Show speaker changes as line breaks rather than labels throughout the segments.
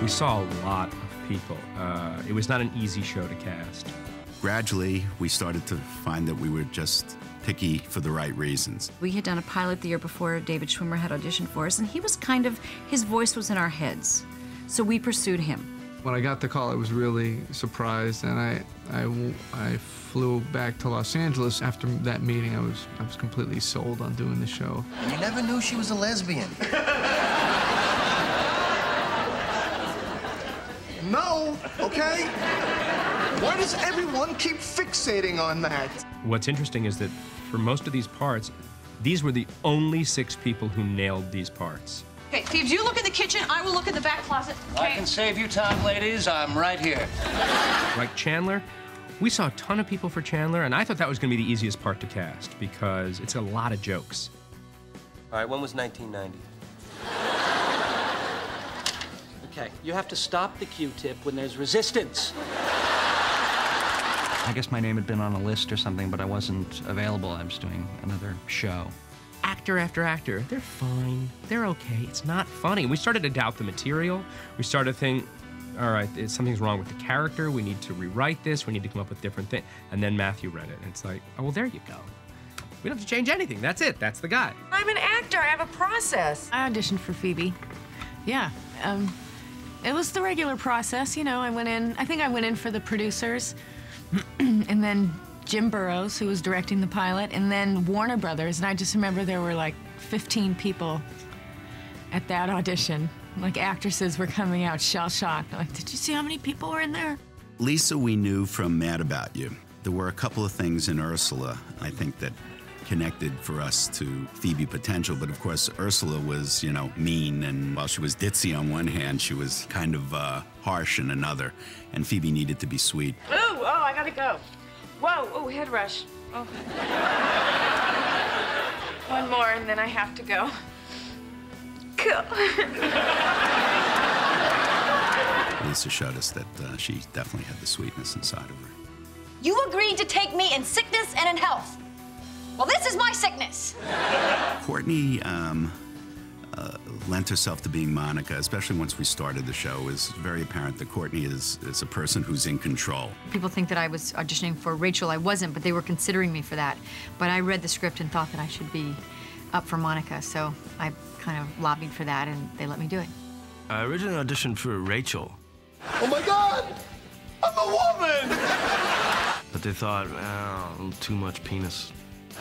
We saw a lot of people. It was not an easy show to cast.
Gradually, we started to find that we were just picky for the right reasons.
We had done a pilot the year before David Schwimmer had auditioned for us, and he was kind of, his voice was in our heads. So we pursued him.
When I got the call, I was really surprised, and I flew back to Los Angeles. After that meeting, I was completely sold on doing the show.
And you never knew she was a lesbian.
No, okay? Why does everyone keep fixating on that?
What's interesting is that for most of these parts, these were the only 6 people who nailed these parts.
Okay, Phoebes, you look in the kitchen, I will look in the back closet. Okay.
I can save you time, ladies. I'm right here.
Like Chandler, we saw a ton of people for Chandler, and I thought that was going to be the easiest part to cast because it's a lot of jokes.
All right, when was 1990?
Okay, you have to stop the Q-tip when there's resistance.
I guess my name had been on a list or something, but I wasn't available. I was doing another show.
Actor after actor, they're fine, they're okay, it's not funny. We started to doubt the material. We started to think, all right, something's wrong with the character, we need to rewrite this, we need to come up with different things. And then Matthew read it, and it's like, oh, well, there you go. We don't have to change anything, that's it, that's the guy.
I'm an actor, I have a process.
I auditioned for Phoebe. Yeah, it was the regular process, you know. I think I went in for the producers, and then Jim Burrows, who was directing the pilot, and then Warner Brothers, and I just remember there were like 15 people at that audition. Like actresses were coming out shell-shocked. Like, did you see how many people were in there?
Lisa, we knew from Mad About You. There were a couple of things in Ursula, I think, that connected for us to Phoebe potential, but of course Ursula was, you know, mean, and while she was ditzy on one hand, she was kind of harsh in another, and Phoebe needed to be sweet.
Oh, I gotta go. Whoa, oh, head rush. Oh. One more and then I have to go. Cool.
Lisa showed us that she definitely had the sweetness inside of her.
You agreed to take me in sickness and in health. Well, this is my sickness.
Courtney lent herself to being Monica, especially once we started the show. It was very apparent that Courtney is a person who's in control.
People think that I was auditioning for Rachel. I wasn't, but they were considering me for that. But I read the script and thought that I should be up for Monica, so I kind of lobbied for that, and they let me do it.
I originally auditioned for Rachel.
Oh my God! I'm a woman!
But they thought, oh, too much penis.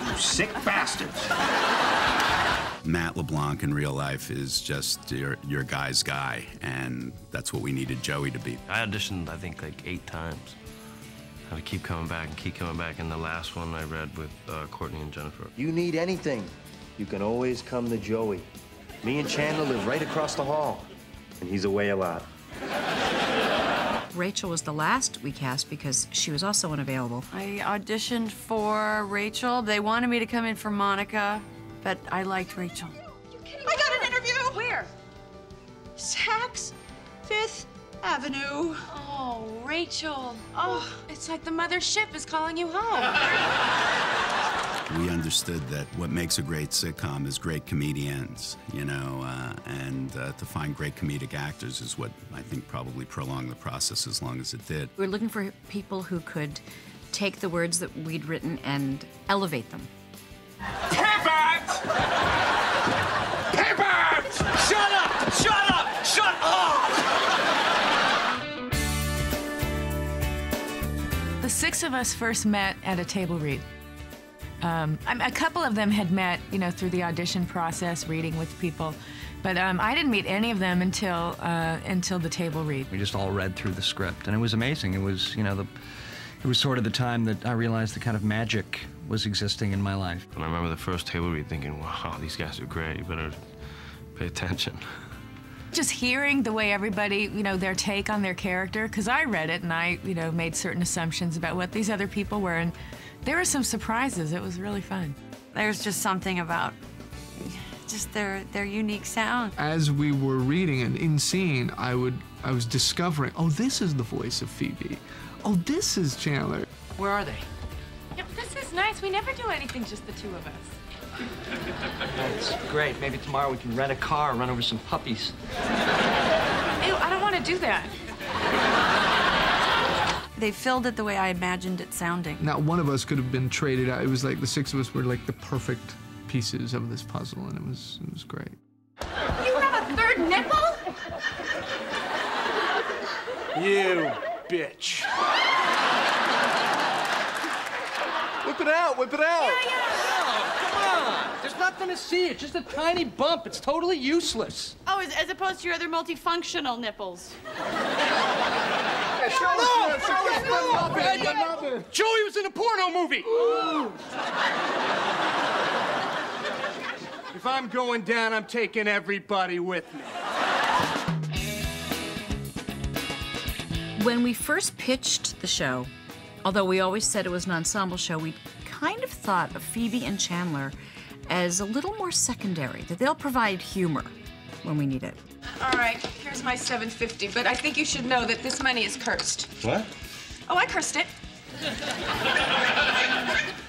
You sick bastards!
Matt LeBlanc in real life is just your guy's guy, and that's what we needed Joey to be.
I auditioned, I think, like 8 times. I had to keep coming back and keep coming back, and the last one I read with Courtney and Jennifer.
You need anything, you can always come to Joey. Me and Chandler live right across the hall, and he's away a lot.
Rachel was the last we cast because she was also unavailable.
I auditioned for Rachel. They wanted me to come in for Monica, but I liked Rachel.
I got an interview.
Where?
Saks Fifth Avenue.
Oh, Rachel. Oh, it's like the mothership is calling you home.
We understood that what makes a great sitcom is great comedians, you know, and to find great comedic actors is what I think probably prolonged the process as long as it did.
We were looking for people who could take the words that we'd written and elevate them.
Pivot! Pivot! Shut up! Shut up! Shut up!
The 6 of us first met at a table read. A couple of them had met, you know, through the audition process, reading with people, but I didn't meet any of them until the table read.
We just all read through the script, and it was amazing. It was, you know, it was sort of the time that I realized the kind of magic was existing in my life.
And I remember the first table read thinking, wow, these guys are great, you better pay attention.
Just hearing the way everybody, you know, their take on their character, because I read it and I, you know, made certain assumptions about what these other people were, and there were some surprises. It was really fun.
There's just something about just their unique sound.
As we were reading and in scene, I was discovering, oh, this is the voice of Phoebe. Oh, this is Chandler.
Where are they?
Yeah, this is nice. We never do anything just the 2 of us.
That's great. Maybe tomorrow we can rent a car and run over some puppies.
Ew, I don't want to do that.
They filled it the way I imagined it sounding.
Not one of us could have been traded out. It was like the six of us were like the perfect pieces of this puzzle, and it was great.
You have a third nipple?
You bitch. Whip it out, whip it out.
Come on. There's nothing to see. It's just a tiny bump. It's totally useless.
Oh, as opposed to your other multifunctional nipples.
Joey was in a porno movie. If I'm going down, I'm taking everybody with me.
When we first pitched the show, although we always said it was an ensemble show, we kind of thought of Phoebe and Chandler as a little more secondary, that they'll provide humor when we need it.
All right, here's my $7.50, but I think you should know that this money is cursed.
What?
Oh, I cursed it.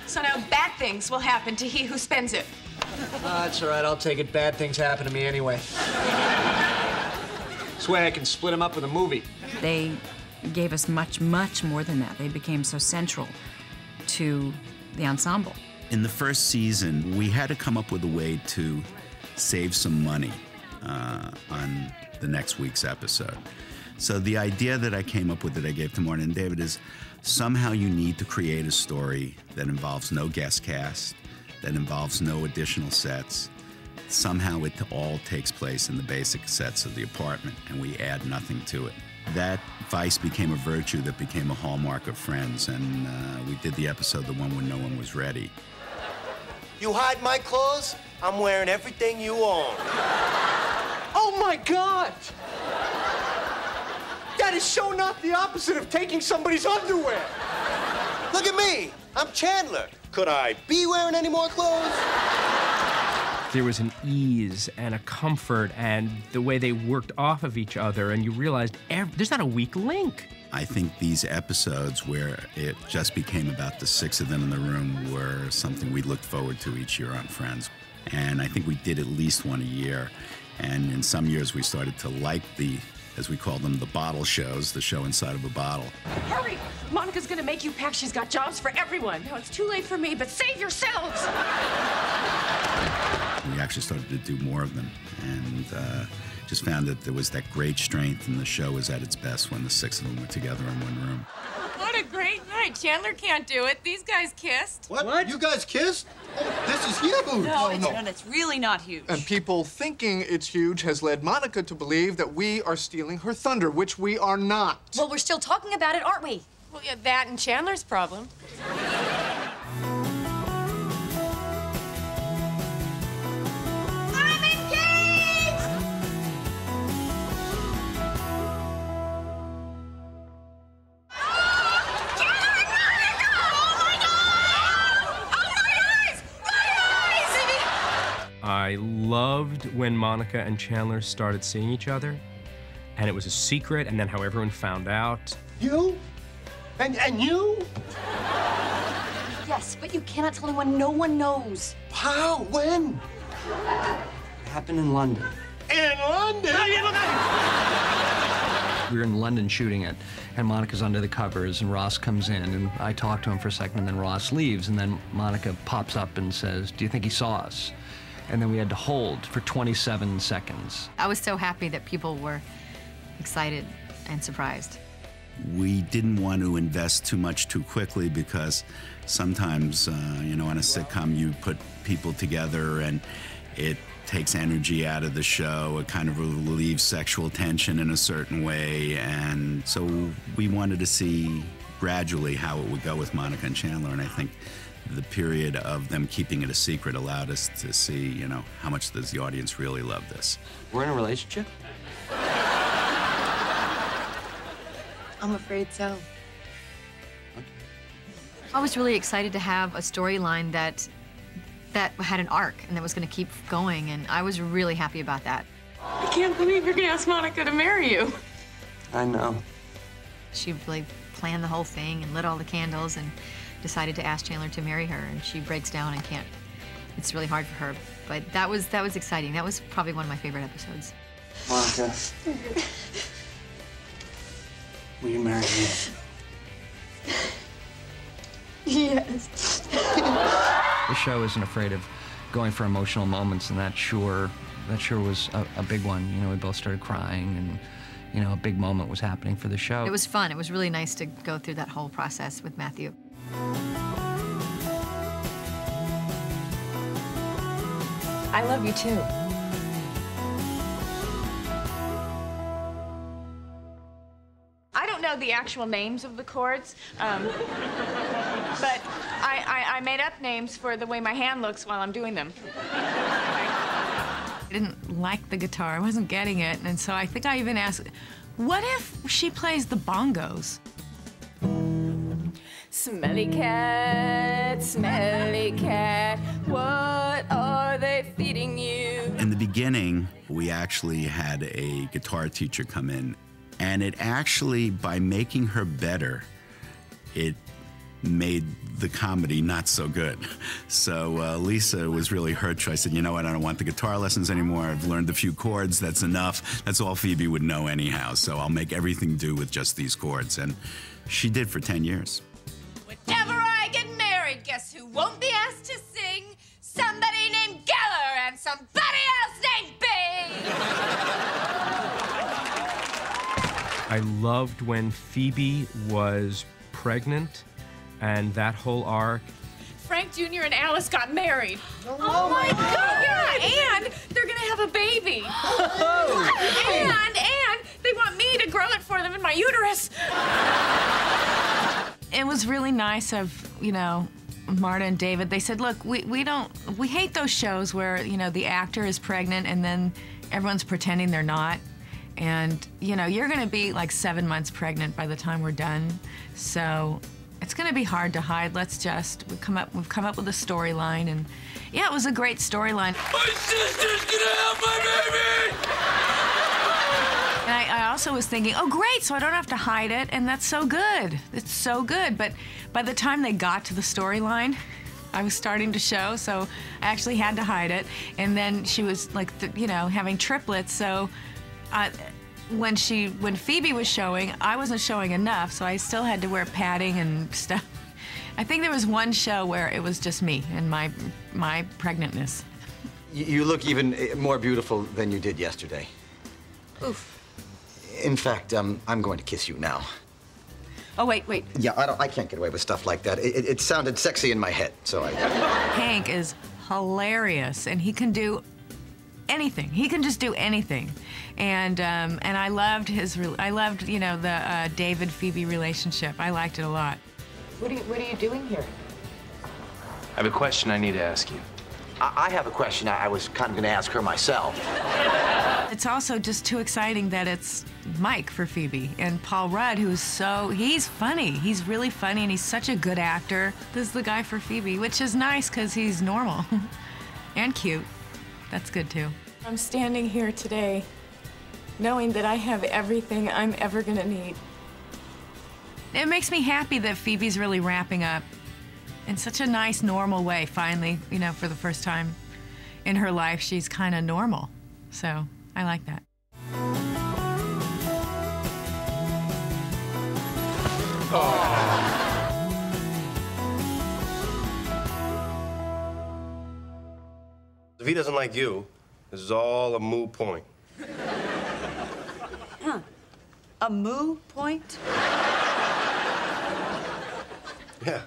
So now bad things will happen to he who spends it.
That's all right. I'll take it. Bad things happen to me anyway. This way I can split them up with a movie.
They gave us much, much more than that. They became so central to the ensemble.
In the first season, we had to come up with a way to save some money on the next week's episode. So the idea that I came up with that I gave to Martin and David is somehow you need to create a story that involves no guest cast, that involves no additional sets. Somehow it all takes place in the basic sets of the apartment, and we add nothing to it. That vice became a virtue that became a hallmark of Friends, and we did the episode, the one when no one was ready.
You hide my clothes, I'm wearing everything you own.
Oh, my God! That is so not the opposite of taking somebody's underwear.
Look at me. I'm Chandler. Could I be wearing any more clothes?
There was an ease and a comfort and the way they worked off of each other, and you realized there's not a weak link.
I think these episodes where it just became about the six of them in the room were something we looked forward to each year on Friends. And I think we did at least one a year. And in some years we started to like the, as we call them, the bottle shows, the show inside of a bottle.
Hurry! Monica's gonna make you pack. She's got jobs for everyone. Now, it's too late for me, but save yourselves!
We actually started to do more of them, and just found that there was that great strength, and the show was at its best when the six of them were together in one room.
What a great night. Chandler can't do it. These guys kissed.
What? You guys kissed? Oh, this is huge.
No, it's really not huge.
And people thinking it's huge has led Monica to believe that we are stealing her thunder, which we are not.
Well, we're still talking about it, aren't we?
Well, yeah, that and Chandler's problem.
I'm engaged!
I loved when Monica and Chandler started seeing each other, and it was a secret, and then how everyone found out.
You? And you?
Yes, but you cannot tell anyone. No one knows.
How? When? It happened in London. In London?
We were in London shooting it, and Monica's under the covers, and Ross comes in, and I talk to him for a second, and then Ross leaves, and then Monica pops up and says, "Do you think he saw us?" And then we had to hold for 27 seconds.
I was so happy that people were excited and surprised.
We didn't want to invest too much too quickly because sometimes, you know, on a sitcom, you put people together and it takes energy out of the show. It kind of relieves sexual tension in a certain way. And so we wanted to see gradually how it would go with Monica and Chandler. And I think the period of them keeping it a secret allowed us to see, you know, how much does the audience really love this.
We're in a relationship?
I'm afraid so.
I was really excited to have a storyline that had an arc and that was going to keep going, and I was really happy about that.
I can't believe you're gonna ask Monica to marry you.
I know.
She really planned the whole thing and lit all the candles and decided to ask Chandler to marry her, and she breaks down and can't. It's really hard for her, but that was exciting. That was probably one of my favorite episodes.
Monica. Will you marry me?
Yes.
The show isn't afraid of going for emotional moments, and that sure was a big one. You know, we both started crying, and you know, a big moment was happening for the show.
It was fun. It was really nice to go through that whole process with Matthew.
I love you too.
I don't know the actual names of the chords, but I made up names for the way my hand looks while I'm doing them.
I didn't like the guitar. I wasn't getting it, and so I think I even asked, what if she plays the bongos?
Smelly cat, what are they feeding you?
In the beginning, we actually had a guitar teacher come in, and it actually, by making her better, it made the comedy not so good. So Lisa was really hurt. I said, you know what, I don't want the guitar lessons anymore. I've learned a few chords, that's enough. That's all Phoebe would know anyhow, so I'll make everything do with just these chords. And she did for 10 years.
Whenever I get married, guess who won't be asked to sing? Somebody named Geller and somebody else named Bing!
I loved when Phoebe was pregnant and that whole arc.
Frank Jr. and Alice got married. Oh my God! Yeah, and they're gonna have a baby. And they want me to grow it for them in my uterus.
It was really nice of, you know, Marta and David. They said, look, we hate those shows where, you know, the actor is pregnant and then everyone's pretending they're not. And, you know, you're gonna be like 7 months pregnant by the time we're done. So it's gonna be hard to hide. We've come up with a storyline, and yeah, it was a great storyline.
My sister's gonna have my baby!
And I also was thinking, oh great, so I don't have to hide it, and that's so good. It's so good. But by the time they got to the storyline, I was starting to show, so I actually had to hide it. And then she was like, you know, having triplets, so when Phoebe was showing, I wasn't showing enough, so I still had to wear padding and stuff. I think there was one show where it was just me and my pregnantness.
You look even more beautiful than you did yesterday.
Oof.
In fact, I'm going to kiss you now.
Oh, wait.
Yeah, I can't get away with stuff like that. It sounded sexy in my head, so I...
Hank is hilarious, and he can do anything. He can just do anything. And I loved you know, the David-Phoebe relationship. I liked it a lot.
What are you doing here?
I have a question I need to ask you.
I have a question I was kind of going to ask her myself.
It's also just too exciting that it's Mike for Phoebe and Paul Rudd, he's funny. He's really funny, and he's such a good actor. This is the guy for Phoebe, which is nice because he's normal and cute. That's good too.
I'm standing here today knowing that I have everything I'm ever gonna need.
It makes me happy that Phoebe's really wrapping up in such a nice, normal way, finally, you know, for the first time in her life, she's kind of normal. So I like that.
If he doesn't like you, this is all a moot point.
Huh. A moo point?
Yeah,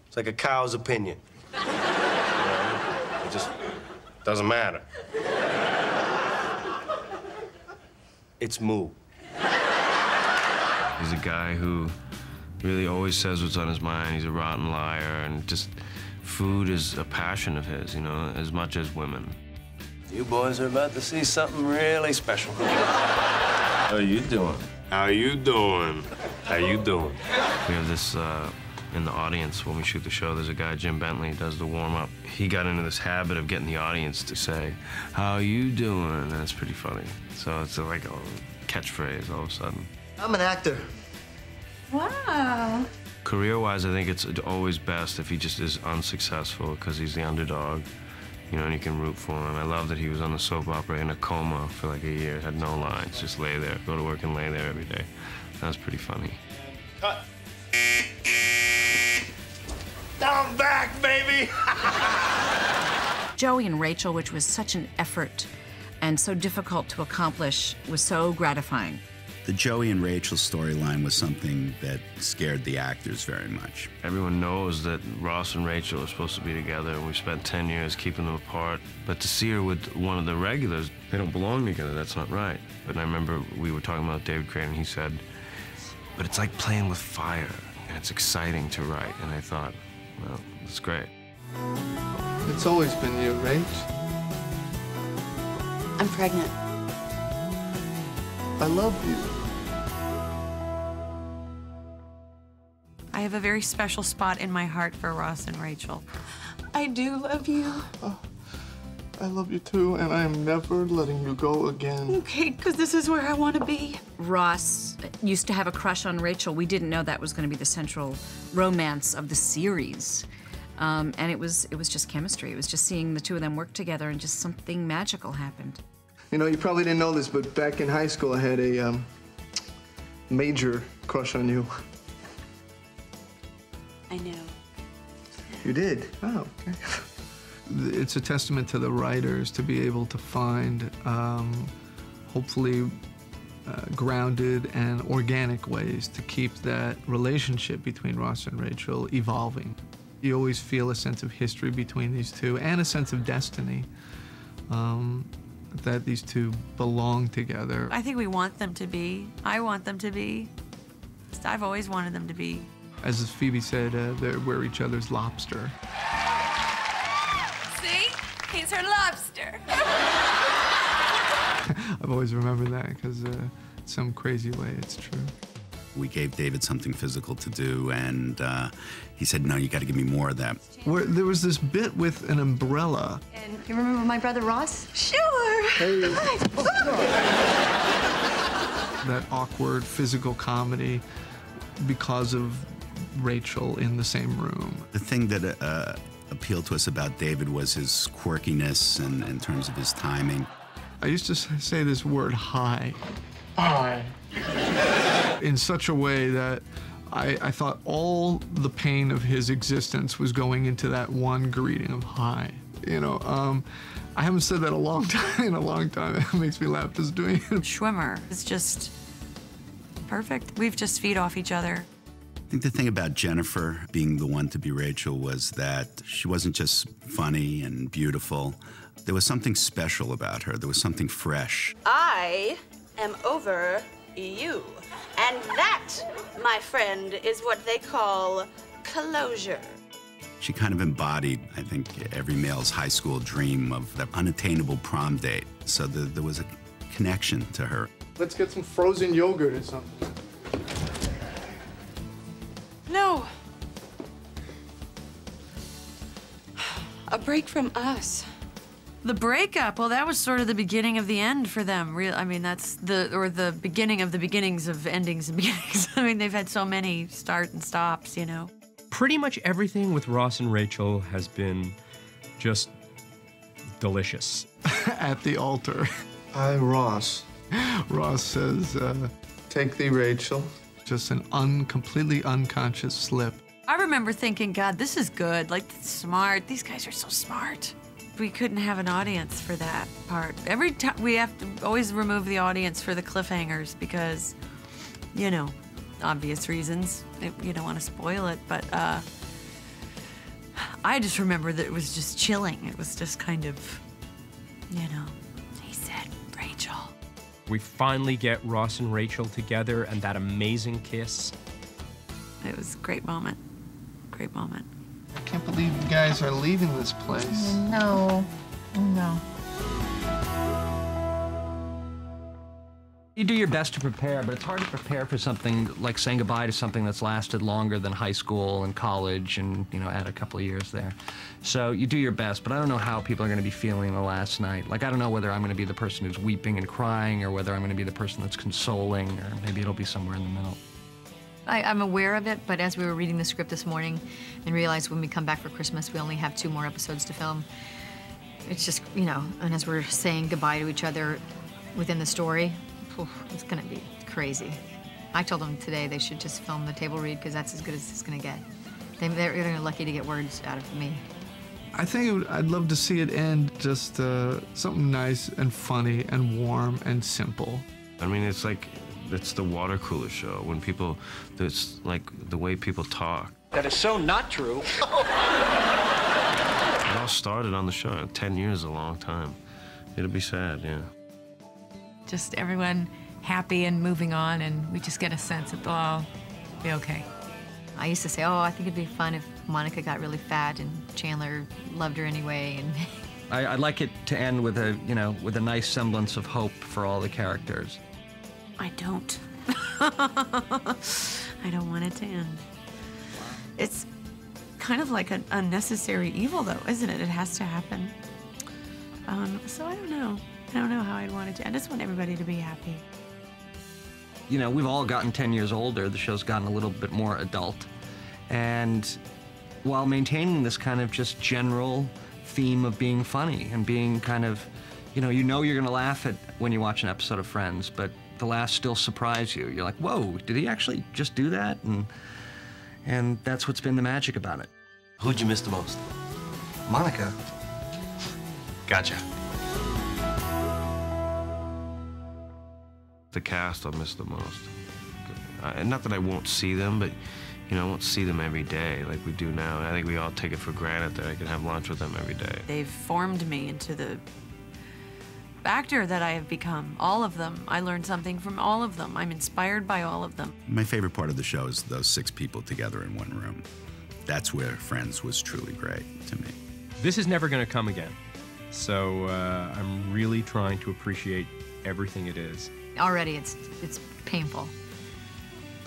it's like a cow's opinion. You know, it just doesn't matter. It's moo.
He's a guy who really always says what's on his mind. He's a rotten liar, and just food is a passion of his, you know, as much as women.
You boys are about to see something really special. How you doing? How you doing? How you doing?
We have this in the audience when we shoot the show. There's a guy, Jim Bentley, does the warm-up. He got into this habit of getting the audience to say, "How you doing?" And it's pretty funny. So it's like a catchphrase all of a sudden.
I'm an actor.
Wow.
Career-wise, I think it's always best if he just is unsuccessful because he's the underdog. You know, and you can root for him. I love that he was on the soap opera in a coma for like a year, had no lines, just lay there, go to work and lay there every day. That was pretty funny.
Cut. I'm back, baby!
Joey and Rachel, which was such an effort and so difficult to accomplish, was so gratifying.
The Joey and Rachel storyline was something that scared the actors very much.
Everyone knows that Ross and Rachel are supposed to be together, and we spent 10 years keeping them apart. But to see her with one of the regulars, they don't belong together. That's not right. But I remember we were talking about David Crane, and he said, but it's like playing with fire, and it's exciting to write. And I thought, well, it's great.
It's always been you, Rach.
I'm pregnant.
I love you.
I have a very special spot in my heart for Ross and Rachel.
I do love you.
Oh, I love you too, and I am never letting you go again.
Okay, because this is where I want to be.
Ross used to have a crush on Rachel. We didn't know that was going to be the central romance of the series. And it was just chemistry. It was just seeing the two of them work together, and just something magical happened.
You know, you probably didn't know this, but back in high school, I had a major crush on you.
I know.
You did? Oh, okay.
It's a testament to the writers to be able to find, hopefully, grounded and organic ways to keep that relationship between Ross and Rachel evolving. You always feel a sense of history between these two and a sense of destiny, that these two belong together.
I think we want them to be. I want them to be. I've always wanted them to be.
As Phoebe said, we're each other's lobster.
See? He's her lobster.
I've always remembered that because in some crazy way it's true.
We gave David something physical to do, and he said, no, you got to give me more of that.
There was this bit with an umbrella.
And you remember my brother Ross?
Sure.
Hey. That awkward physical comedy because of Rachel in the same room.
The thing that appealed to us about David was his quirkiness and in terms of his timing.
I used to say this word, hi. Hi. In such a way that I thought all the pain of his existence was going into that one greeting of hi. You know, I haven't said that in a long time. It makes me laugh just doing it.
Schwimmer is just perfect. We've just feed off each other.
I think the thing about Jennifer being the one to be Rachel was that she wasn't just funny and beautiful. There was something special about her. There was something fresh.
I am over you. And that, my friend, is what they call closure.
She kind of embodied, I think, every male's high school dream of that unattainable prom date. So there was a connection to her.
Let's get some frozen yogurt or something.
No. A break from us.
The breakup, well, that was sort of the beginning of the end for them. I mean, that's the beginning of the beginnings of endings and beginnings. I mean, they've had so many start and stops, you know.
Pretty much everything with Ross and Rachel has been just delicious.
At the altar.
Hi, Ross.
Ross says, take thee, Rachel. Just an completely unconscious slip.
I remember thinking, God, this is good. Like, smart. These guys are so smart. We couldn't have an audience for that part. Every time we have to always remove the audience for the cliffhangers because, you know, obvious reasons. You don't want to spoil it, but I just remember that it was just chilling. It was just kind of, you know, he said, Rachel.
We finally get Ross and Rachel together and that amazing kiss.
It was a great moment. Great moment.
I can't believe you guys are leaving this place.
No. No.
You do your best to prepare, but it's hard to prepare for something like saying goodbye to something that's lasted longer than high school and college and, you know, add a couple of years there. So you do your best, but I don't know how people are going to be feeling the last night. Like, I don't know whether I'm going to be the person who's weeping and crying or whether I'm going to be the person that's consoling, or maybe it'll be somewhere in the middle.
I'm aware of it, but as we were reading the script this morning and realized when we come back for Christmas, we only have 2 more episodes to film, It's just, you know, and as we're saying goodbye to each other within the story, it's gonna be crazy. I told them today they should just film the table read because that's as good as it's gonna get. They're lucky to get words out of me.
I think I'd love to see it end just something nice and funny and warm and simple.
I mean, it's like, it's the water cooler show. When people, it's like the way people talk.
That is so not true.
It all started on the show. 10 years is a long time. It'll be sad, yeah.
Just everyone happy and moving on, and we just get a sense that they'll all be okay.
I used to say, oh, I think it'd be fun if Monica got really fat and Chandler loved her anyway. And
I'd like it to end with a, you know, with a nice semblance of hope for all the characters.
I don't. I don't want it to end. It's kind of like an unnecessary evil, though, isn't it? It has to happen. So I don't know. I don't know how I'd want it to end. I just want everybody to be happy.
You know, we've all gotten 10 years older. The show's gotten a little bit more adult. And while maintaining this kind of just general theme of being funny and being kind of, you know you're going to laugh at when you watch an episode of Friends, but the laughs still surprise you. You're like, whoa, did he actually just do that? And that's what's been the magic about it.
Who'd you miss the most?
Monica.
Gotcha. The cast I'll miss the most. And not that I won't see them, but I won't see them every day like we do now. And I think we all take it for granted that I can have lunch with them every day.
They've formed me into the actor that I have become. All of them. I learned something from all of them. I'm inspired by all of them.
My favorite part of the show is those 6 people together in one room. That's where Friends was truly great to me.
This is never going to come again. So I'm really trying to appreciate everything it is.
Already it's painful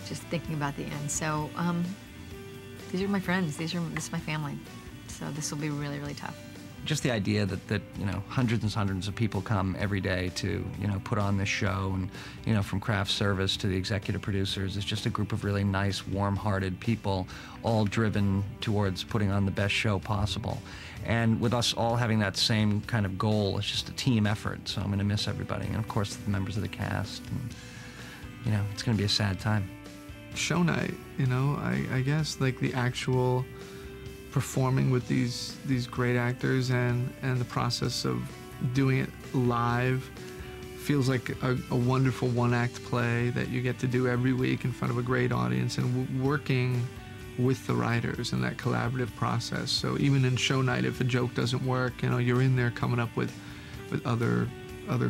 just thinking about the end. So these are my friends. This is my family. So this will be really, really tough.
Just the idea that hundreds and hundreds of people come every day to put on this show, and from craft service to the executive producers, it's just a group of really nice, warm-hearted people, all driven towards putting on the best show possible. And with us all having that same kind of goal, it's just a team effort. So I'm going to miss everybody, and of course the members of the cast. And, it's going to be a sad time.
Show night, I guess like the actual performing with these great actors and the process of doing it live feels like a wonderful one-act play that you get to do every week in front of a great audience, and working with the writers in that collaborative process. So even in show night, if a joke doesn't work, you're in there coming up with other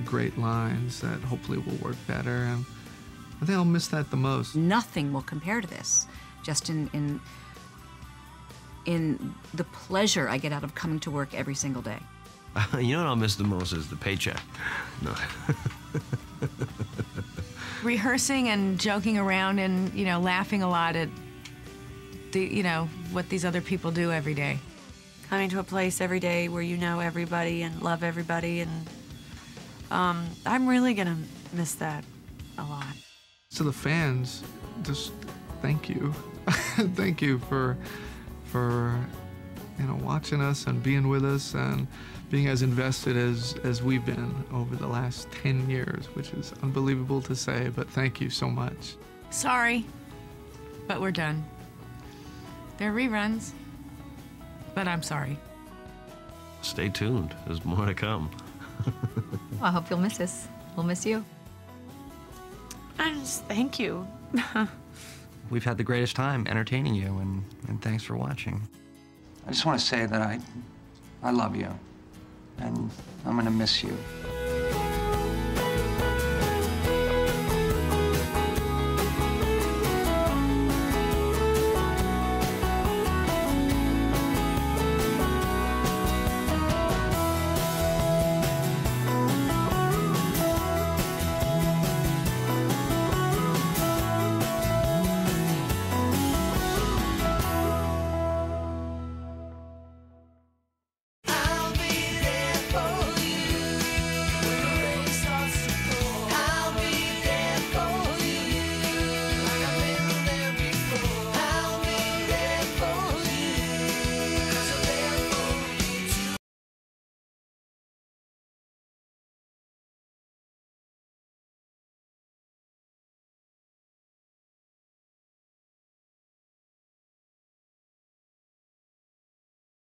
great lines that hopefully will work better. And I think I'll miss that the most.
Nothing will compare to this. Just in the pleasure I get out of coming to work every single day.
You know what I'll miss the most is the paycheck. No.
Rehearsing and joking around and, laughing a lot at what these other people do every day.
Coming to a place every day where you know everybody and love everybody, and I'm really gonna miss that a lot.
To the fans, just thank you. Thank you for watching us and being with us and being as invested as we've been over the last 10 years, which is unbelievable to say, but thank you so much.
Sorry, but we're done. They're reruns, but I'm sorry.
Stay tuned. There's more to come.
Well, I hope you'll miss us. We'll miss you.
Thank you.
We've had the greatest time entertaining you, and thanks for watching. I just want to say that I love you, and I'm going to miss you.